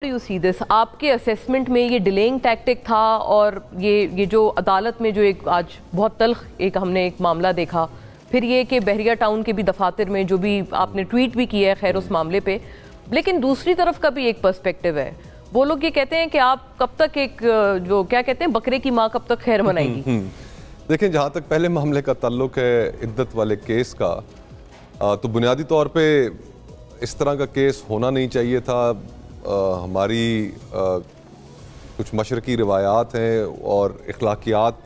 You see this, आपके assessment में ये डिलेइंग टैक्टिक था और ये जो अदालत में जो एक आज बहुत तल्ख हमने एक मामला देखा, फिर ये कि बहरिया टाउन के भी दफातर में जो भी आपने ट्वीट भी किया है खैर उस मामले पे, लेकिन दूसरी तरफ का भी एक पर्सपेक्टिव है। वो लोग ये कहते हैं कि आप कब तक एक जो क्या कहते हैं बकरे की माँ कब तक खैर मनाएगी। देखें, जहाँ तक पहले मामले का ताल्लुक है इद्दत वाले केस का, तो बुनियादी तौर पे इस तरह का केस होना नहीं चाहिए था। हमारी कुछ मशरकी रिवायात हैं और अखलाकियात,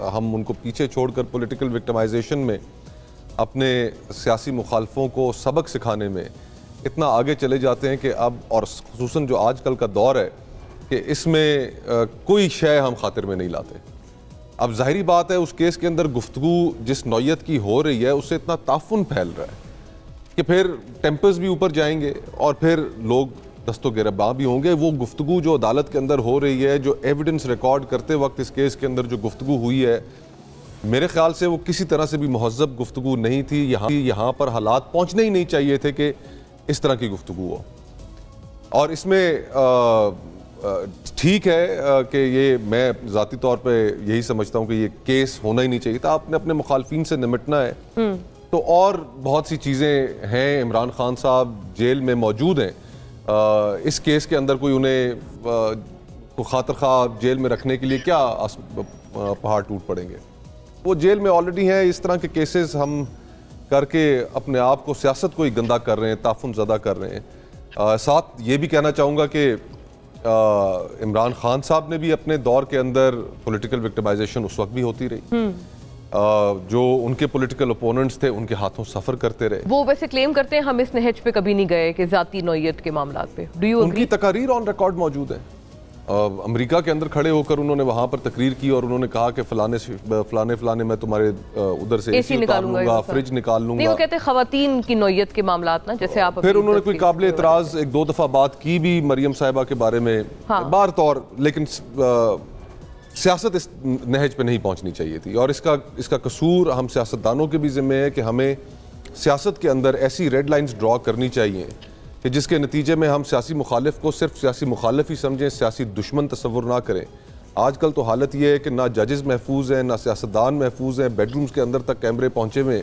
हम उनको पीछे छोड़कर पॉलिटिकल विक्टिमाइजेशन में अपने सियासी मुखालफों को सबक सिखाने में इतना आगे चले जाते हैं कि अब, और खुसूसन जो आजकल का दौर है कि इसमें कोई शय हम खातिर में नहीं लाते। अब जाहिरी बात है उस केस के अंदर गुफ्तगू जिस नौयत की हो रही है उससे इतना ताफुन फैल रहा है कि फिर टेम्पर्स भी ऊपर जाएंगे और फिर लोग दस्तो गिरबां भी होंगे। वो गुफ्तगू जो अदालत के अंदर हो रही है, जो एविडेंस रिकॉर्ड करते वक्त इस केस के अंदर जो गुफ्तगू हुई है, मेरे ख्याल से वो किसी तरह से भी महज़्ज़ब गुफ्तगू नहीं थी। यहाँ पर हालात पहुँचने ही नहीं चाहिए थे कि इस तरह की गुफ्तगू हो। और इसमें ठीक है कि ये मैं ज़ाती तौर पे यही समझता हूँ कि ये केस होना ही नहीं चाहिए था। आपने अपने मुखालफिन से निमटना है तो और बहुत सी चीज़ें हैं। इमरान खान साहब जेल में मौजूद हैं, इस केस के अंदर कोई उन्हें खातिर खा जेल में रखने के लिए क्या पहाड़ टूट पड़ेंगे। वो जेल में ऑलरेडी हैं। इस तरह के केसेस हम करके अपने आप को सियासत को ही गंदा कर रहे हैं, ताफुन ज़दा कर रहे हैं। साथ ये भी कहना चाहूँगा कि इमरान खान साहब ने भी अपने दौर के अंदर पॉलिटिकल विक्टिमाइजेशन उस वक्त भी होती रही। जो उनके पॉलिटिकल ओपोनेंट्स थे उनके हाथों सफ़र करते रहे। वो वैसे क्लेम करते हैं हम इस नहज पे कभी नहीं गए कि ज़ाती नौयत के मामलात पे। डू यू उनकी तकारीर ऑन रिकॉर्ड मौजूद है। अमेरिका के अंदर खड़े होकर उन्होंने वहाँ पर तकरीर की और उन्होंने कहा कि फलाने मैं तुम्हारे उधर से एसी निकाल लूंगा, फ्रिज निकाल लूंगा। वो कहते हैं खवातीन की नौयत के मामलात ना, जैसे आप फिर उन्होंने कोई काबिल एतराज़ एक दो दफ़ा बात की भी मरियम साहिबा के बारे में बार तौर, लेकिन सियासत इस नहज पे नहीं पहुंचनी चाहिए थी। और इसका कसूर हम सियासतदानों के भी ज़िम्मे है कि हमें सियासत के अंदर ऐसी रेड लाइंस ड्रॉ करनी चाहिए कि जिसके नतीजे में हम सियासी मुखालिफ को सिर्फ सियासी मुखालिफ ही समझें, सियासी दुश्मन तस्वुर ना करें। आजकल तो हालत ये है कि ना जजेस महफूज हैं, ना सियासतदान महफूज हैं, बेडरूम्स के अंदर तक कैमरे पहुंचे हुए।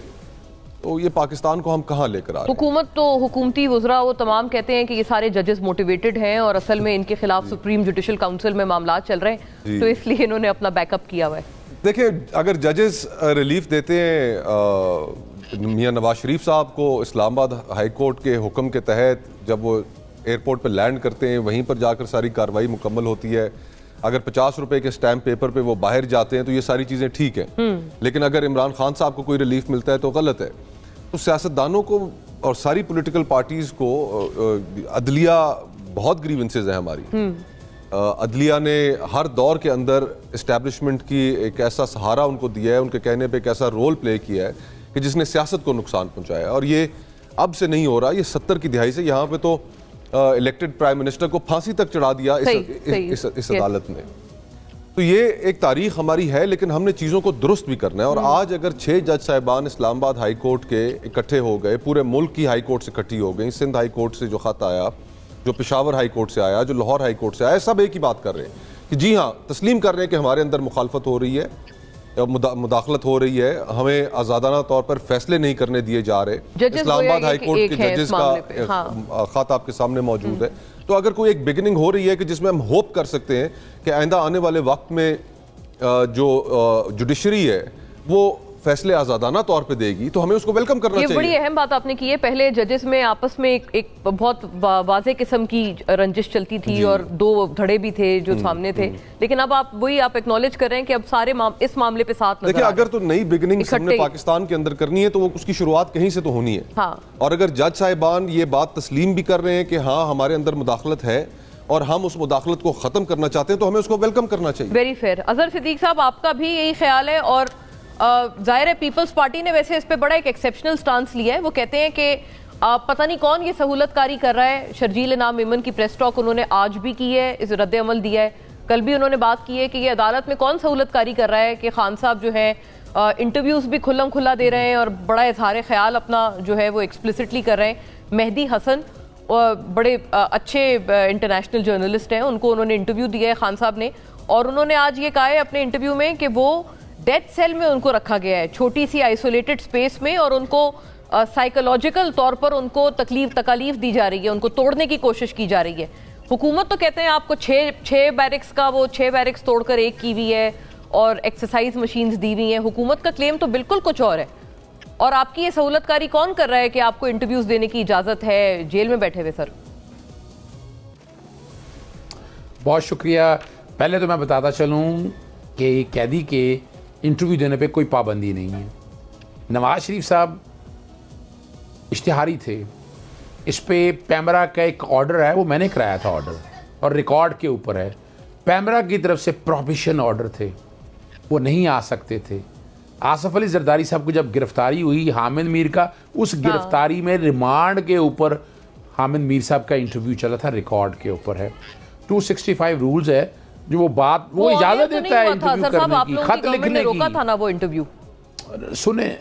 तो ये पाकिस्तान को हम कहाँ लेकर आ रहे हैं। हुकूमत तो हुकूमती वज़रा वो तमाम कहते हैं कि ये सारे जजेस मोटिवेटेड हैं और असल में इनके खिलाफ सुप्रीम जुडिशल काउंसिल में मामला चल रहे हैं, तो इसलिए इन्होंने अपना बैकअप किया हुआ है। देखिए, अगर जजेस रिलीफ देते हैं मियां नवाज शरीफ साहब को इस्लामाबाद हाई कोर्ट के हुक्म के तहत, जब वो एयरपोर्ट पर लैंड करते हैं वहीं पर जाकर सारी कार्रवाई मुकम्मल होती है, अगर 50 रुपए के स्टैम्प पेपर पे वो बाहर जाते हैं तो ये सारी चीज़ें ठीक है। लेकिन अगर इमरान खान साहब को कोई रिलीफ मिलता है तो गलत है। तो सियासतदानों को और सारी पॉलिटिकल पार्टीज़ को, अदलिया बहुत ग्रीवेंसेस हैं हमारी। अदलिया ने हर दौर के अंदर इस्टेब्लिशमेंट की एक ऐसा सहारा उनको दिया है, उनके कहने पे एक ऐसा रोल प्ले किया है कि जिसने सियासत को नुकसान पहुंचाया। और ये अब से नहीं हो रहा, ये 70 की दिहाई से। यहाँ पे तो इलेक्टेड प्राइम मिनिस्टर को फांसी तक चढ़ा दिया इस अदालत ने। तो ये एक तारीख हमारी है, लेकिन हमने चीज़ों को दुरुस्त भी करना है। और आज अगर 6 जज साहिबान इस्लामाबाद हाई कोर्ट के इकट्ठे हो गए, पूरे मुल्क की हाई कोर्ट से इकट्ठी हो गई, सिंध हाई कोर्ट से जो खत आया, जो पेशावर हाई कोर्ट से आया, जो लाहौर हाई कोर्ट से आया, सब एक ही बात कर रहे हैं कि जी हाँ, तस्लीम कर रहे हैं कि हमारे अंदर मुखालफत हो रही है, मुदाखलत हो रही है, हमें आज़ादाना तौर पर फैसले नहीं करने दिए जा रहे। इस्लामाबाद हाई कोर्ट के जजेस का खत आपके सामने मौजूद है। तो अगर कोई एक बिगिनिंग हो रही है कि जिसमें हम होप कर सकते हैं कि आइंदा आने वाले वक्त में जो जुडिशरी है वो फैसले आज़ादाना तौर पे देगी, तो हमें उसको वेलकम करना चाहिए। ये बड़ी अहम बात आपने की है। पहले जजेस में आपस में एक बहुत वाज़े किस्म की रंजिश चलती थी और दो धड़े भी थे जो सामने थे, लेकिन अब आप एक्नॉलेज कर रहे हैं कि अब सारे इस मामले पे साथ नजर। देखिए, अगर तो नई बिगिनिंग हमने पाकिस्तान के अंदर करनी है तो वो उसकी शुरुआत कहीं से तो होनी है। हाँ। और अगर जज साहिबान ये बात तस्लीम भी कर रहे हैं कि हाँ हमारे अंदर मुदाखलत है और हम उस मुदाखलत को खत्म करना चाहते हैं, तो हमें उसको वेलकम करना चाहिए। Very fair. अजहर सिद्दीक साहब, आपका भी यही ख्याल है? और जाहिर है पीपल्स पार्टी ने वैसे इस पे बड़ा एक एक्सेप्शनल स्टांस लिया है। वो कहते हैं कि पता नहीं कौन ये सहूलतकारी कर रहा है। शर्जील नाम मेमन की प्रेस टॉक उन्होंने आज भी की है, इस रद्द अमल दिया है। कल भी उन्होंने बात की है कि ये अदालत में कौन सहूलतकारी कर रहा है कि खान साहब जो है इंटरव्यूज भी खुल्लम खुल्ला दे रहे हैं और बड़ा इजहार ख्याल अपना जो है वो एक्सप्लिसिटली कर रहे हैं। मेहदी हसन बड़े अच्छे इंटरनेशनल जर्नलिस्ट हैं, उनको उन्होंने इंटरव्यू दिया है खान साहब ने, और उन्होंने आज ये कहा है अपने इंटरव्यू में कि वो डेथ सेल में उनको रखा गया है, छोटी सी आइसोलेटेड स्पेस में, और उनको साइकोलॉजिकल तौर पर उनको तकलीफ दी जा रही है, उनको तोड़ने की कोशिश की जा रही है। हुकूमत तो कहते हैं आपको छह बैरिक्स का वो 6 बैरिक्स तोड़कर एक की हुई है और एक्सरसाइज मशीन्स दी हुई हैं। हुकूमत का क्लेम तो बिल्कुल कुछ और है, और आपकी ये सहूलतकारी कौन कर रहा है कि आपको इंटरव्यूज देने की इजाजत है जेल में बैठे हुए? सर बहुत शुक्रिया। पहले तो मैं बताता चलूं कि कैदी के इंटरव्यू देने पे कोई पाबंदी नहीं है। नवाज शरीफ साहब इश्तिहारी थे, इस पे पैमरा का एक ऑर्डर है, वो मैंने कराया था ऑर्डर, और रिकॉर्ड के ऊपर है। पैमरा की तरफ से प्रोहिबिशन ऑर्डर थे, वो नहीं आ सकते थे। आसफ अली जरदारी साहब को जब गिरफ्तारी हुई हामिद मीर का, उस गिरफ्तारी में रिमांड के ऊपर हामिद मीर साहब का इंटरव्यू चला था, रिकॉर्ड के ऊपर है। 265 रूल्स है जो वो इजाजत देता है इंटरव्यू करने की, खत लिखने की। रोका था ना वो इंटरव्यू? सुने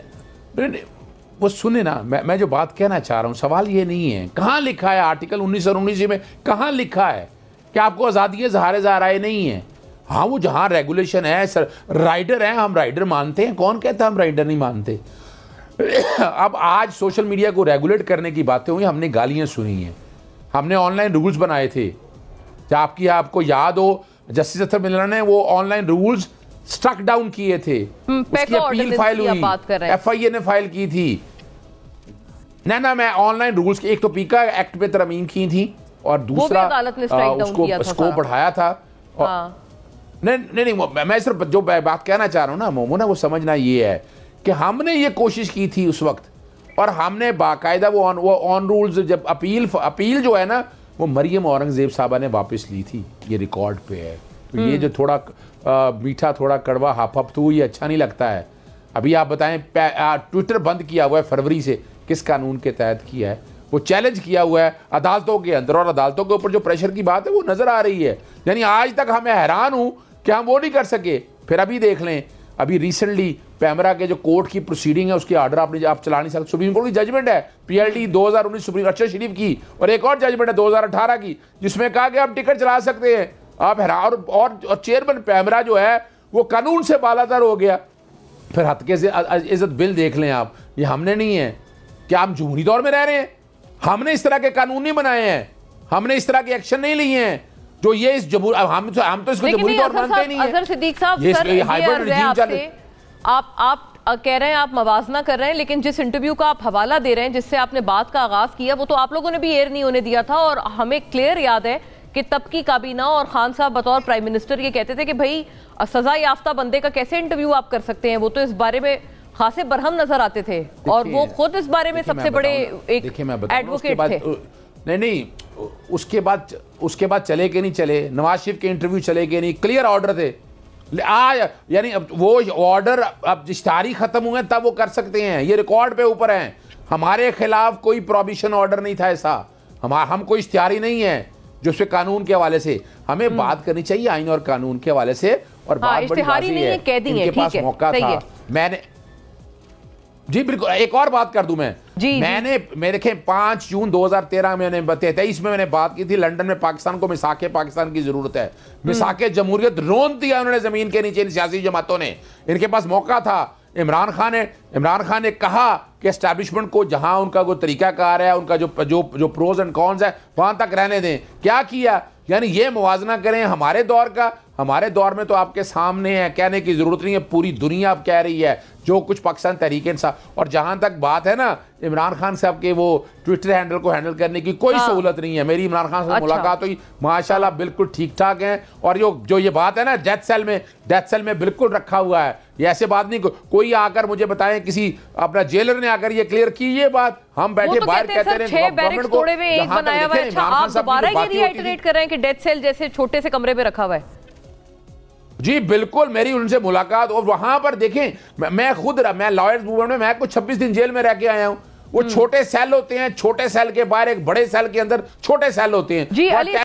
वो सुने ना, मैं जो बात कहना चाह रहा हूँ, सवाल ये नहीं है कहाँ लिखा है आर्टिकल 19 और 19 में कहाँ लिखा है कि आपको आज़ादी ज़ाहिर ज़ाहिर नहीं है। हाँ, वो जहाँ रेगुलेशन है, सर राइडर हैं, हम राइडर मानते हैं, कौन कहता है हम राइडर नहीं मानते। अब आज सोशल मीडिया को रेगुलेट करने की बातें हुई, हमने गालियाँ सुनी हैं, हमने ऑनलाइन रूल्स बनाए थे। जब आपको याद हो, जस्टिस अख्तर मिल्ला ने वो ऑनलाइन रूल्स स्ट्रक डाउन किए थे, उसकी अपील फाइल हुई, FIA ने फाइल की थी। ना मैं ऑनलाइन रूल्स के, एक तो पीका एक्ट पे तरमीम की थी और दूसरा उसको स्कोप बढ़ाया था। नहीं, मैं सिर्फ जो बात कहना चाह रहा हूँ ना मोमो, ना वो समझना ये है कि हमने ये कोशिश की थी उस वक्त, और हमने बाकायदा वो ऑन रूल्स, जब अपील जो है ना, वो मरियम औरंगजेब साहबा ने वापस ली थी, ये रिकॉर्ड पे है। तो ये जो थोड़ा मीठा थोड़ा कड़वा हाफ तो ये अच्छा नहीं लगता है। अभी आप बताएं, ट्विटर बंद किया हुआ है फरवरी से, किस कानून के तहत किया है? वो चैलेंज किया हुआ है अदालतों के अंदर, और अदालतों के ऊपर जो प्रेशर की बात है वो नजर आ रही है। यानी आज तक हमें हैरान हूं कि हम वो नहीं कर सके। फिर अभी देख लें, अभी रिसेंटली पैमरा के जो कोर्ट की प्रोसीडिंग है, उसके ऑर्डर आप चला नहीं सकते। सुप्रीम कोर्ट की जजमेंट है PLT 2019 सुप्रीम अरशद शरीफ की, और एक और जजमेंट है 2018 की, जिसमें कहा कि आप टिकट चला सकते हैं आप हैरान। और चेयरमैन पैमरा जो है वो कानून से बालातर हो गया। फिर हत्के से इज्जत बिल देख लें आप, ये हमने नहीं है, क्या हम जमहूरी दौर में रह रहे हैं? हमने इस तरह के कानून नहीं बनाए हैं, हमने इस तरह के एक्शन नहीं लिए हैं जो ये इस हम तो इसको जमहूरी दौर मानते नहीं है। अजहर सिद्दीक साहब, आप कह रहे हैं, आप मवाजना कर रहे हैं, लेकिन जिस इंटरव्यू का आप हवाला दे रहे हैं, जिससे आपने बात का आगाज किया, वो तो आप लोगों ने भी एयर नहीं होने दिया था। और हमें क्लियर याद है कि तब की काबीना और खान साहब बतौर प्राइम मिनिस्टर ये कहते थे कि भाई सजा याफ्ता बंदे का कैसे इंटरव्यू आप कर सकते हैं। वो तो इस बारे में खासे बरहम नजर आते थे, और वो खुद इस बारे में सबसे बड़े एक एडवोकेट थे। नहीं, उसके बाद चले कि नहीं चले, नवाज शरीफ के इंटरव्यू चले कि नहीं, क्लियर ऑर्डर थे। यानी वो ऑर्डर अब इश्तिहारी खत्म हुए तब वो कर सकते हैं, ये रिकॉर्ड पे ऊपर हैं। हमारे खिलाफ कोई प्रोहिबिशन ऑर्डर नहीं था ऐसा, हम कोई इश्तिहारी नहीं है जो उसके कानून के हवाले से हमें बात करनी चाहिए, आइन और कानून के हवाले से। और बात बड़ी वाज़ेह है, इनके पास मौका था। मैंने जी बिल्कुल, एक और बात कर दूं मैंने मेरे खे 5 जून 2013 में, मैंने 23 में मैंने बात की थी लंदन में, पाकिस्तान को मिसाके पाकिस्तान की जरूरत है, मिसाके जमहूरियत रोन दिया उन्होंने जमीन के नीचे सियासी जमातों ने। इनके पास मौका था। इमरान खान ने कहा कि एस्टैब्लिशमेंट को जहां उनका कोई तरीकाकार है, उनका जो प्रोज एंड कॉन्स है वहां तक रहने दें। क्या किया? यानी ये मुवाजना करें हमारे दौर का। हमारे दौर में तो आपके सामने है, कहने की जरूरत नहीं है, पूरी दुनिया अब कह रही है जो कुछ पाकिस्तान तहरीक इंसाफ। और जहां तक बात है ना इमरान खान साहब के वो ट्विटर हैंडल को हैंडल करने की, कोई सहूलत नहीं है। मेरी इमरान खान से मुलाकात हुई, माशाल्लाह बिल्कुल ठीक ठाक हैं। और जो ये बात है ना डेथ सेल में बिल्कुल रखा हुआ है। ये ऐसे बात नहीं, कोई आकर मुझे बताएं, किसी अपना जेलर ने आकर ये क्लियर की ये बात, हम बैठे बाहर कहते रहे गवर्नमेंट को। आप दोबारा ये रिआइटरेट कर रहे हैं कि डेथ सेल जैसे छोटे से कमरे में रखा हुआ है? जी बिल्कुल, मेरी उनसे मुलाकात, और वहां पर देखें मैं लॉयर्स मूवमेंट में मैं कुछ 26 दिन जेल में रह के आया हूं। वो छोटे सेल होते हैं, छोटे सेल के बाहर एक बड़े सेल के अंदर छोटे सेल होते हैं।